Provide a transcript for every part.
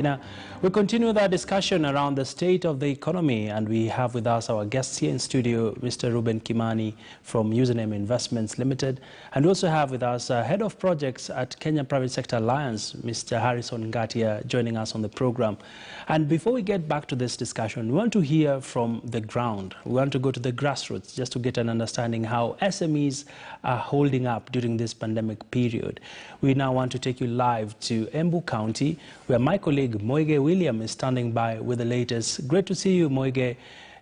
Now, we continue with our discussion around the state of the economy, and we have with us our guests here in studio, Mr. Ruben Kimani from Username Investments Limited, and we also have with us Head of Projects at Kenyan Private Sector Alliance, Mr. Harrison Ngatia, joining us on the program. And before we get back to this discussion, we want to hear from the ground. We want to go to the grassroots just to get an understanding how SMEs are holding up during this pandemic period. We now want to take you live to Embu County, where my colleague Moige William is standing by with the latest. Great to see you, Moige.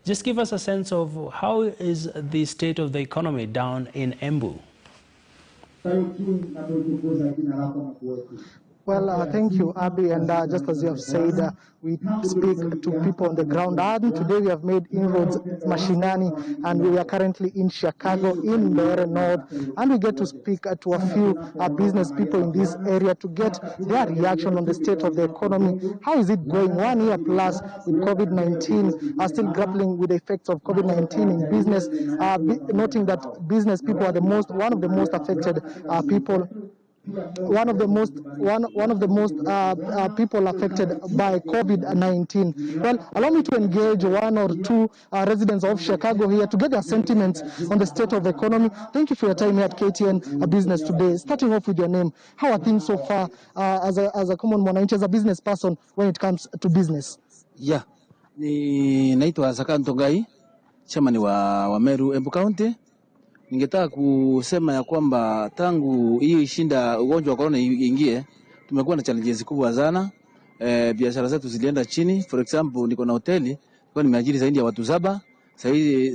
Just give us a sense of how is the state of the economy down in Embu. Well, thank you, Abby. And just as you have said, we speak to people on the ground. And today we have made inroads Mashinani, and we are currently in Chicago, in Mbeere North. And we get to speak to a few business people in this area to get their reaction on the state of the economy. How is it going 1 year plus with COVID-19, still grappling with the effects of COVID-19 in business, noting that business people are one of the most affected people. One of the most people affected by COVID-19. Well, allow me to engage one or two residents of Chicago here to get their sentiments on the state of the economy. Thank you for your time here at KTN Business today. Starting off with your name, how are things so far as a common mwananchi, as a business person when it comes to business? Yeah, naitwa Sakanto Gai, chairman wa Meru Embu County. Ningetaka kusema ya kwamba tangu hii shinda ugonjwa wa corona ingie, tumekuwa na challenges kubwa sana. Biashara zetu zilienda chini. For example, niko na hoteli, kwa nimeajiri zaidi ya watu 7,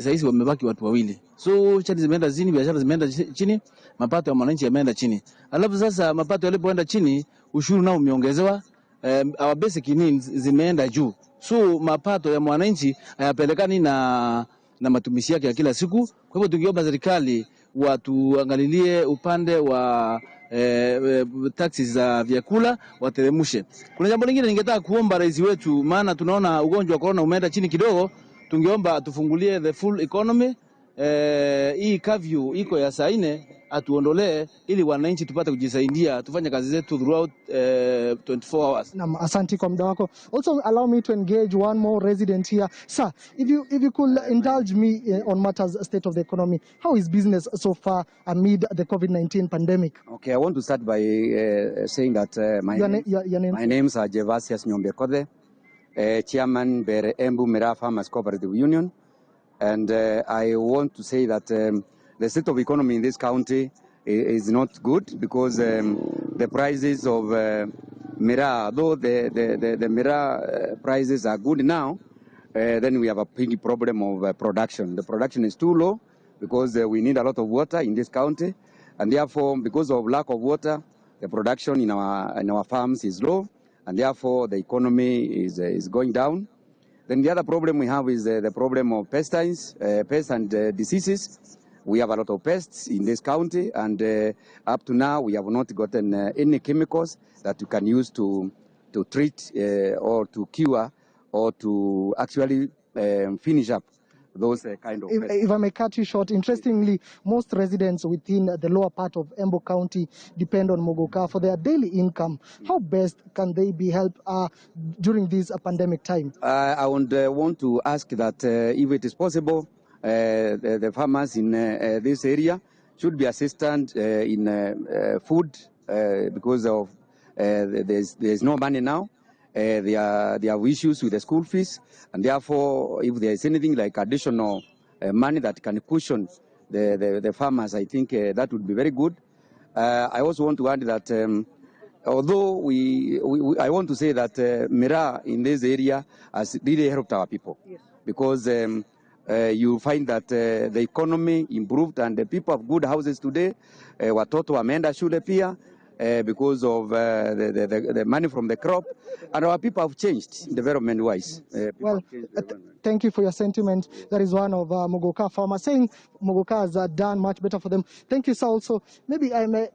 sasa wamebaki watu 2. So chati zimeenda chini, biashara zimeenda chini, mapato ya mwananchi yameenda chini. Alafu sasa mapato yalipoenda chini, ushuru nao umeongezewa, our basic needs zimeenda juu. So mapato ya mwananchi hayapelekani na matumishi yake ya kila siku. Kwa hivyo tungeomba serikali watuangalilie upande wa taxes za vyakula, wateremshe. Kuna jambo lingine ningetaka kuomba rais wetu, maana tunaona ugonjwa wa corona umeenda chini kidogo, tungeomba tufungulie the full economy. Hii curfew iko ya saa 4 atuondolee ili wananchi tupate kujisaidia, tufanye kazi zetu throughout 24 hours. Asante kwa muda wako. Also allow me to engage one more resident here. Sir, if you could indulge me on matters state of the economy, how is business so far amid the COVID-19 pandemic? Okay, I want to start by saying that my name is Jevasius Nyombekode, chairman Mbeere Embu Mira Farmers Cooperative Union. And I want to say that the state of economy in this county is not good because the prices of Mira, though the Mira prices are good now, then we have a big problem of production. The production is too low because we need a lot of water in this county, and therefore, because of lack of water, the production in our farms is low, and therefore the economy is going down. Then the other problem we have is the problem of pests and diseases. We have a lot of pests in this county, and up to now we have not gotten any chemicals that you can use to treat or to cure or to actually finish up those kind of pests. If I may cut you short, interestingly, most residents within the lower part of Embu County depend on Mogoka for their daily income. How best can they be helped during this pandemic time? I would want to ask that if it is possible, the farmers in this area should be assisted in food because of there's no money now. They have issues with the school fees, and therefore, if there is anything like additional money that can cushion the farmers, I think that would be very good. I also want to add that although I want to say that Mira in this area has really helped our people, yes, because you find that the economy improved and the people have good houses today. Watoto wameenda shule pia. Because of the money from the crop, and our people have changed development-wise. Thank you for your sentiment. That is one of Mogoka farmers saying Mogoka has done much better for them. Thank you, sir. Also, maybe I may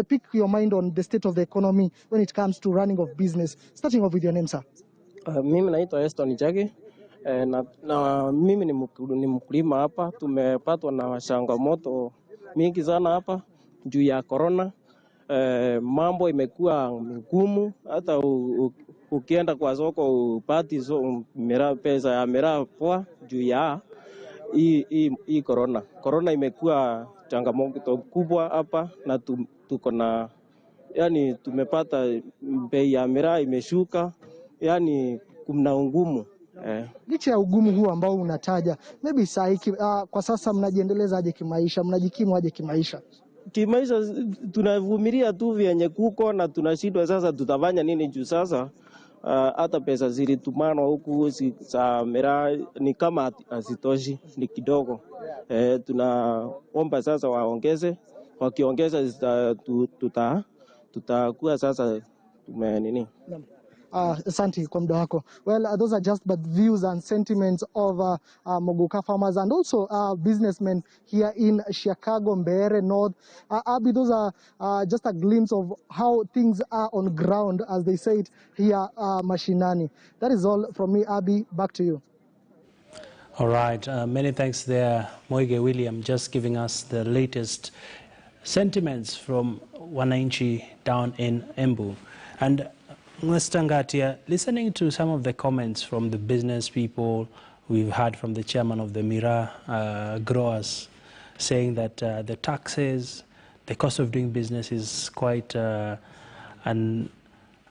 pick your mind on the state of the economy when it comes to running of business. Starting off with your name, sir. Mimi naitwa Eston Jage. Na mimi ni mkulima hapa. Tumepatwa na changamoto mingi sana hapa juu ya corona. Mambo imekuwa ngumu, hata ukienda kwa soko upati pesa ya miraa poa juu ya hii corona. Corona imekuwa changamoto kubwa hapa na tuko na yani tumepata bei ya miraa imeshuka, yani kuna ugumu. Licha ya ugumu huu ambao unataja, maybe kwa sasa mnajiendeleza aje kimaisha, mnajikimu aje kimaisha? Kimaisha tunavumilia tu vyenye kuko na tunashindwa sasa tutafanya nini juu sasa hata pesa zilitumana huku za miraa ni kama hazitoshi, ni kidogo. Tunaomba sasa waongeze, wakiongeza tutakuwa sasa nini. Asante kwa muda wako. Well, those are just but views and sentiments of Mogoka farmers and also businessmen here in Chicago, Mbeere North. Abby, those are just a glimpse of how things are on ground, as they say it here, mashinani. That is all from me, Abby. Back to you. All right. Many thanks there, Moige William, just giving us the latest sentiments from wananchi down in Embu. And Mr. Ngatia, listening to some of the comments from the business people, we've heard from the chairman of the miraa growers saying that the taxes, the cost of doing business is quite an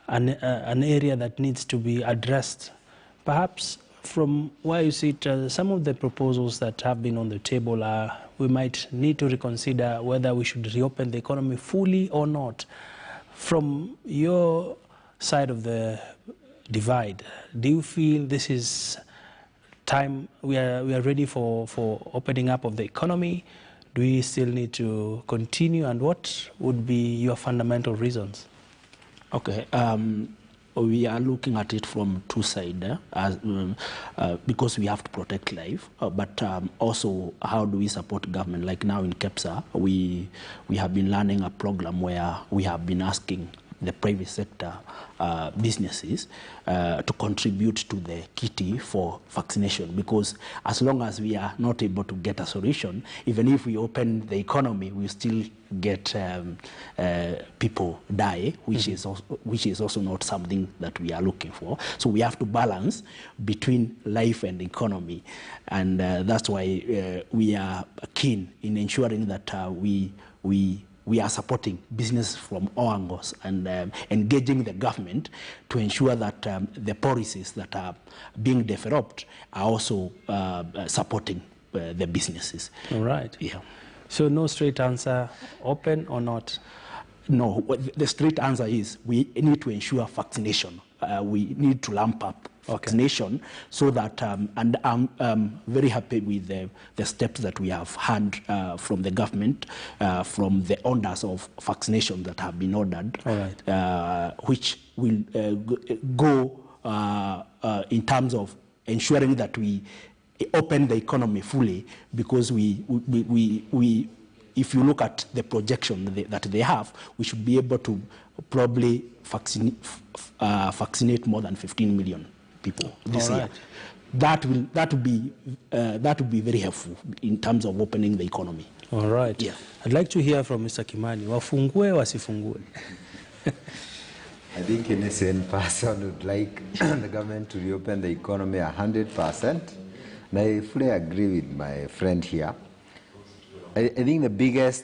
area that needs to be addressed. Perhaps from where you sit, some of the proposals that have been on the table are we might need to reconsider whether we should reopen the economy fully or not. From your side of the divide, do you feel this is time we are ready for opening up of the economy? Do we still need to continue, and what would be your fundamental reasons? Okay, we are looking at it from two sides, because we have to protect life, but also how do we support government? Like now in KEPSA, we have been running a program where we have been asking the private sector businesses to contribute to the kitty for vaccination, because as long as we are not able to get a solution, even if we open the economy, we still get people die, which is also not something that we are looking for. So we have to balance between life and economy, and that's why we are keen in ensuring that we are supporting business from all angles and engaging the government to ensure that the policies that are being developed are also supporting the businesses. All right. Yeah. So no straight answer, open or not? No, the straight answer is we need to ensure vaccination. We need to ramp up vaccination, so that, and I'm very happy with the steps that we have had from the government, from the orders of vaccination that have been ordered, all right, which will go in terms of ensuring that we open the economy fully, because if you look at the projection that they have, we should be able to probably vaccinate more than 15 million people this year. That would be very helpful in terms of opening the economy. All right. Yeah. I'd like to hear from Mr. Kimani. Wafungue wasifungue? I think in a sane person would like the government to reopen the economy 100%. And I fully agree with my friend here. I think the biggest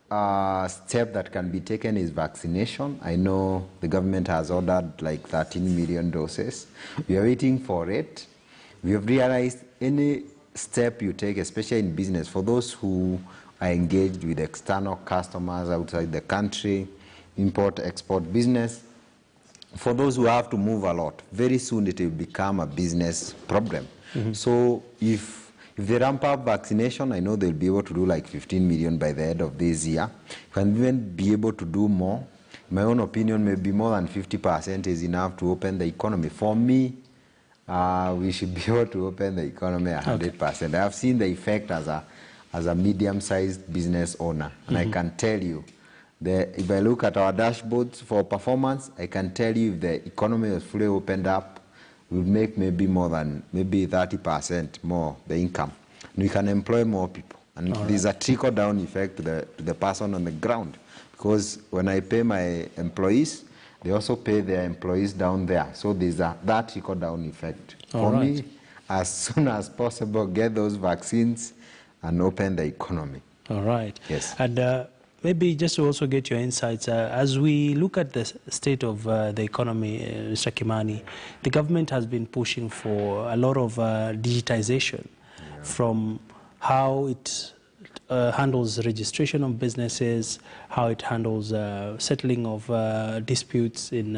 step that can be taken is vaccination. I know the government has ordered like 13 million doses. We are waiting for it. We have realized any step you take, especially in business, for those who are engaged with external customers outside the country, import, export business, for those who have to move a lot, very soon it will become a business problem. Mm-hmm. So if they ramp up vaccination, I know they'll be able to do like 15 million by the end of this year. Can even be able to do more. In my own opinion, maybe more than 50% is enough to open the economy. For me, we should be able to open the economy 100%. Okay. I have seen the effect as a medium-sized business owner, and I can tell you, if I look at our dashboards for performance, I can tell you if the economy was fully opened up, we'll make maybe more than 30% more the income. And we can employ more people. And there's a trickle-down effect to the person on the ground. Because when I pay my employees, They also pay their employees down there. So there's that trickle-down effect. For me, as soon as possible, get those vaccines and open the economy. All right. Yes. And maybe just to also get your insights, as we look at the state of the economy, Mr. Kimani, the government has been pushing for a lot of digitization, from how it handles registration of businesses, how it handles settling of disputes in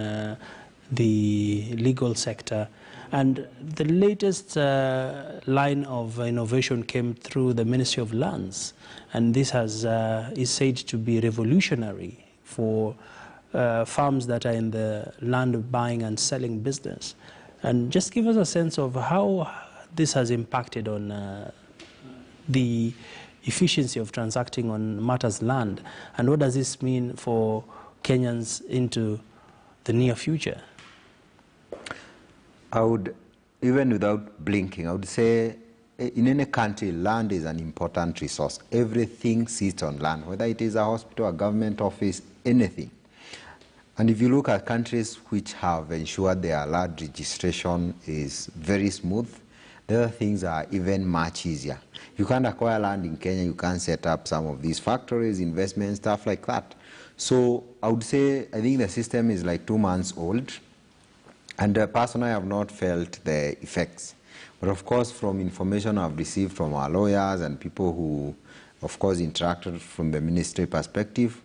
the legal sector. And the latest line of innovation came through the Ministry of Lands. And this is said to be revolutionary for farms that are in the land buying and selling business. And just give us a sense of how this has impacted on the efficiency of transacting on matters land, and what does this mean for Kenyans into the near future? I would, even without blinking, I would say in any country, land is an important resource. Everything sits on land, whether it is a hospital, a government office, anything. And if you look at countries which have ensured their land registration is very smooth, the other things are even much easier. You can't acquire land in Kenya, you can't set up some of these factories, investments, stuff like that. So I would say, I think the system is like 2 months old, and personally I have not felt the effects. But of course, from information I've received from our lawyers and people who, of course, interacted from the ministry perspective,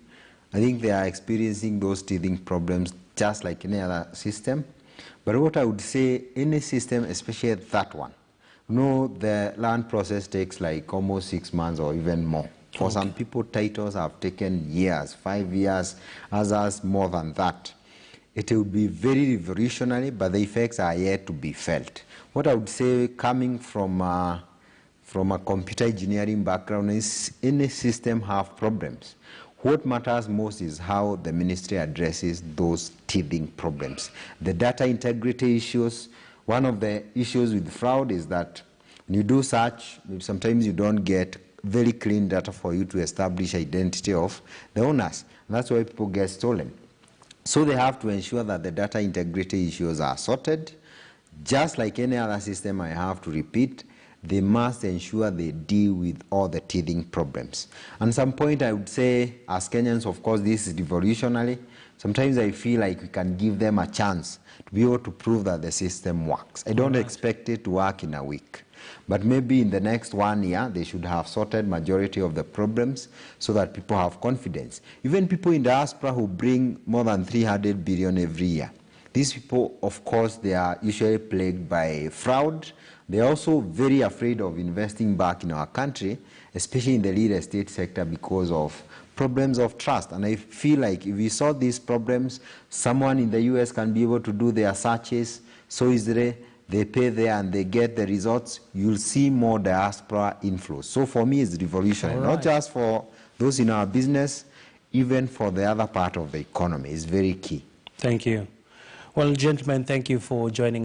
I think they are experiencing those teething problems just like any other system. But what I would say, any system, especially that one, the land process takes like almost 6 months or even more. For some people, titles have taken years, 5 years, others more than that. It will be very revolutionary, but the effects are yet to be felt. What I would say, coming from a computer engineering background, is any system have problems. What matters most is how the ministry addresses those teething problems. The data integrity issues. One of the issues with fraud is that when you do search, sometimes you don't get very clean data for you to establish identity of the owners. And that's why people get stolen. So they have to ensure that the data integrity issues are sorted. Just like any other system, I have to repeat, they must ensure they deal with all the teething problems. And at some point, I would say, as Kenyans, of course, this is revolutionary. Sometimes I feel like we can give them a chance to be able to prove that the system works. I don't expect it to work in a week. But maybe in the next 1 year, they should have sorted majority of the problems so that people have confidence. Even people in diaspora who bring more than 300 billion every year. These people, of course, they are usually plagued by fraud. They are also very afraid of investing back in our country, especially in the real estate sector, because of problems of trust. And I feel like if we solve these problems, someone in the US can be able to do their searches so easily. They pay there and they get the results. You'll see more diaspora inflows. So for me, it's revolutionary, not just for those in our business, even for the other part of the economy. It's very key. Thank you. Well, gentlemen, thank you for joining